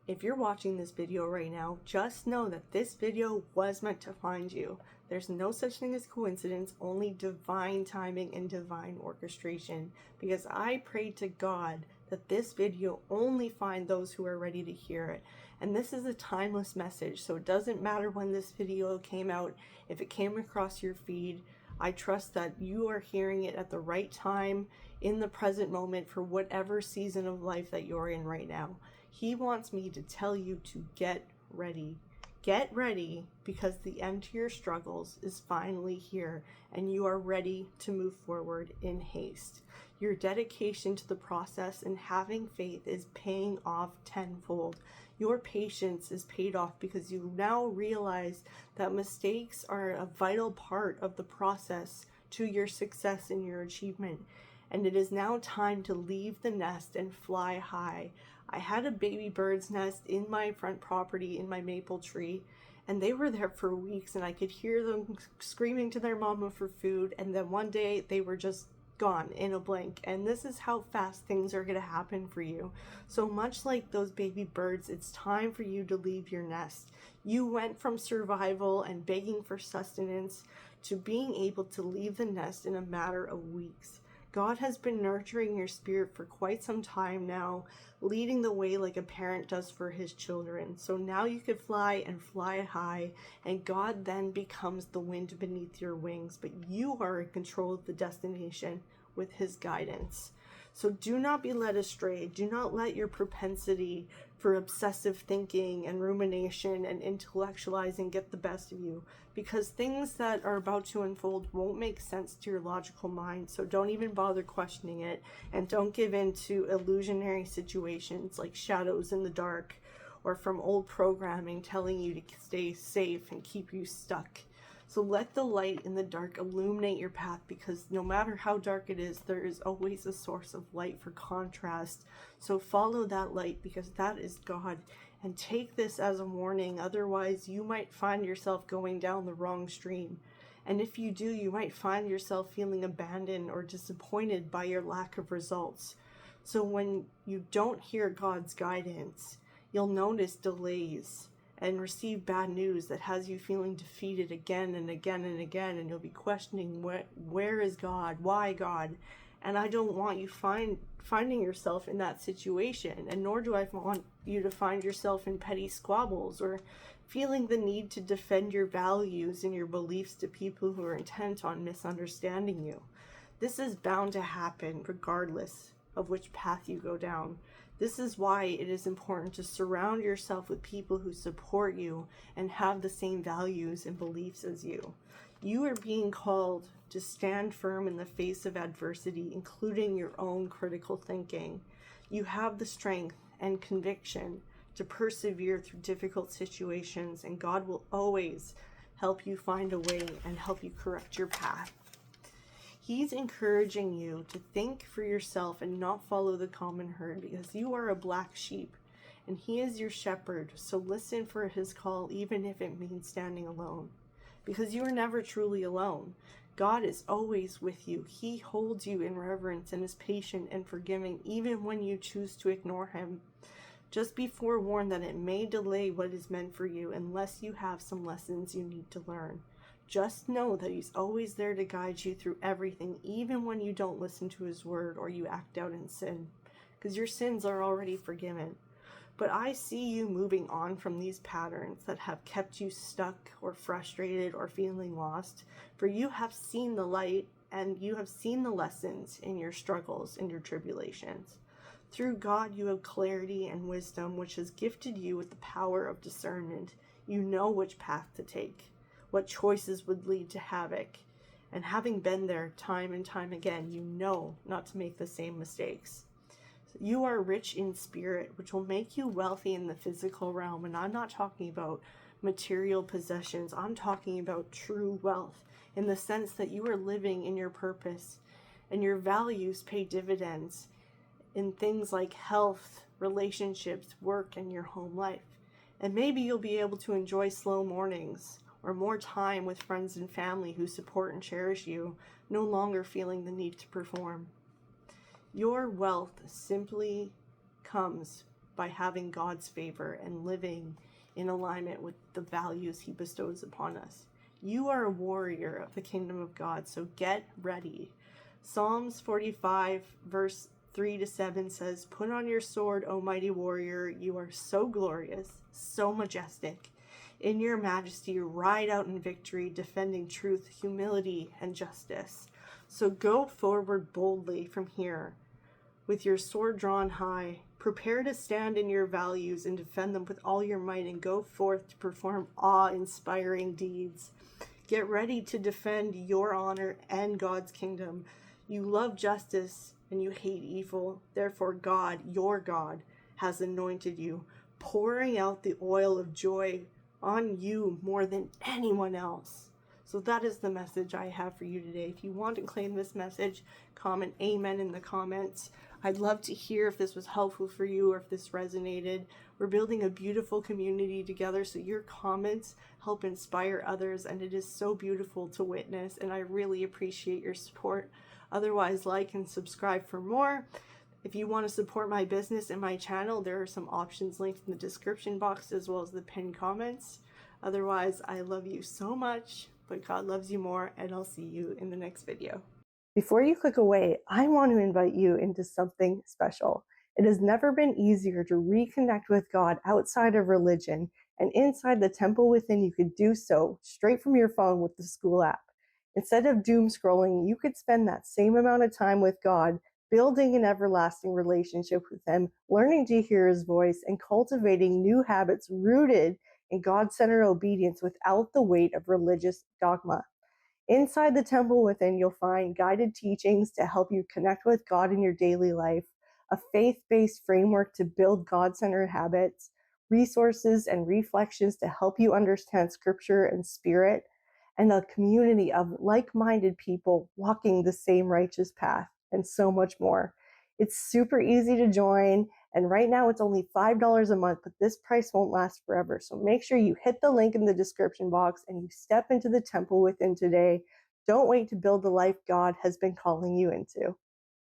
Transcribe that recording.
If you're watching this video right now, just know that this video was meant to find you. There's no such thing as coincidence, only divine timing and divine orchestration. Because I prayed to God that this video only find those who are ready to hear it. And this is a timeless message, so it doesn't matter when this video came out. If it came across your feed, I trust that you are hearing it at the right time, in the present moment, for whatever season of life that you're in right now. He wants me to tell you to get ready. Get ready, because the end to your struggles is finally here, and you are ready to move forward in haste. Your dedication to the process and having faith is paying off tenfold. Your patience is paid off because you now realize that mistakes are a vital part of the process to your success and your achievement. And it is now time to leave the nest and fly high. I had a baby bird's nest in my front property in my maple tree, and they were there for weeks, and I could hear them screaming to their mama for food, and then one day they were just gone in a blink. And this is how fast things are going to happen for you. So much like those baby birds, it's time for you to leave your nest. You went from survival and begging for sustenance to being able to leave the nest in a matter of weeks. God has been nurturing your spirit for quite some time now, leading the way like a parent does for his children. So now you could fly and fly high, and God then becomes the wind beneath your wings, but you are in control of the destination with his guidance. So do not be led astray. Do not let your propensity for obsessive thinking and rumination and intellectualizing get the best of you, because things that are about to unfold won't make sense to your logical mind. So don't even bother questioning it, and don't give in to illusionary situations like shadows in the dark or from old programming telling you to stay safe and keep you stuck. So let the light in the dark illuminate your path, because no matter how dark it is, there is always a source of light for contrast. So follow that light, because that is God. And take this as a warning, otherwise you might find yourself going down the wrong stream. And if you do, you might find yourself feeling abandoned or disappointed by your lack of results. So when you don't hear God's guidance, you'll notice delays and receive bad news that has you feeling defeated again and again and again, and you'll be questioning where is God, why God? And I don't want you finding yourself in that situation, and nor do I want you to find yourself in petty squabbles or feeling the need to defend your values and your beliefs to people who are intent on misunderstanding you. This is bound to happen regardless of which path you go down. This is why it is important to surround yourself with people who support you and have the same values and beliefs as you. You are being called to stand firm in the face of adversity, including your own critical thinking. You have the strength and conviction to persevere through difficult situations, and God will always help you find a way and help you correct your path. He's encouraging you to think for yourself and not follow the common herd, because you are a black sheep and he is your shepherd. So listen for his call, even if it means standing alone, because you are never truly alone. God is always with you. He holds you in reverence and is patient and forgiving, even when you choose to ignore him. Just be forewarned that it may delay what is meant for you unless you have some lessons you need to learn. Just know that he's always there to guide you through everything, even when you don't listen to his word or you act out in sin, because your sins are already forgiven. But I see you moving on from these patterns that have kept you stuck or frustrated or feeling lost, for you have seen the light and you have seen the lessons in your struggles and your tribulations. Through God, you have clarity and wisdom, which has gifted you with the power of discernment. You know which path to take, what choices would lead to havoc, and having been there time and time again, you know not to make the same mistakes. You are rich in spirit, which will make you wealthy in the physical realm, and I'm not talking about material possessions. I'm talking about true wealth, in the sense that you are living in your purpose, and your values pay dividends in things like health, relationships, work, and your home life. And maybe you'll be able to enjoy slow mornings or more time with friends and family who support and cherish you, no longer feeling the need to perform. Your wealth simply comes by having God's favor and living in alignment with the values he bestows upon us. You are a warrior of the kingdom of God, so get ready. Psalms 45 verse 3-7 says, "Put on your sword, O mighty warrior. You are so glorious, so majestic. In your majesty, ride out in victory, defending truth, humility, and justice." So go forward boldly from here with your sword drawn high. Prepare to stand in your values and defend them with all your might, and go forth to perform awe-inspiring deeds. Get ready to defend your honor and God's kingdom. You love justice and you hate evil. Therefore, God, your God, has anointed you, pouring out the oil of joy on you more than anyone else. So that is the message I have for you today. If you want to claim this message, comment amen in the comments. I'd love to hear if this was helpful for you or if this resonated. We're building a beautiful community together, so your comments help inspire others, and it is so beautiful to witness, and I really appreciate your support. Otherwise, like and subscribe for more. If you want to support my business and my channel, there are some options linked in the description box as well as the pinned comments. Otherwise, I love you so much, but God loves you more, and I'll see you in the next video. Before you click away, I want to invite you into something special. It has never been easier to reconnect with God outside of religion, and inside the temple within, you could do so straight from your phone with the school app. Instead of doom scrolling, you could spend that same amount of time with God, building an everlasting relationship with Him, learning to hear His voice, and cultivating new habits rooted in God-centered obedience without the weight of religious dogma. Inside the temple within, you'll find guided teachings to help you connect with God in your daily life, a faith-based framework to build God-centered habits, resources and reflections to help you understand Scripture and Spirit, and a community of like-minded people walking the same righteous path, and so much more. It's super easy to join, and right now it's only $5 a month, but this price won't last forever. So make sure you hit the link in the description box and you step into the temple within today. Don't wait to build the life God has been calling you into.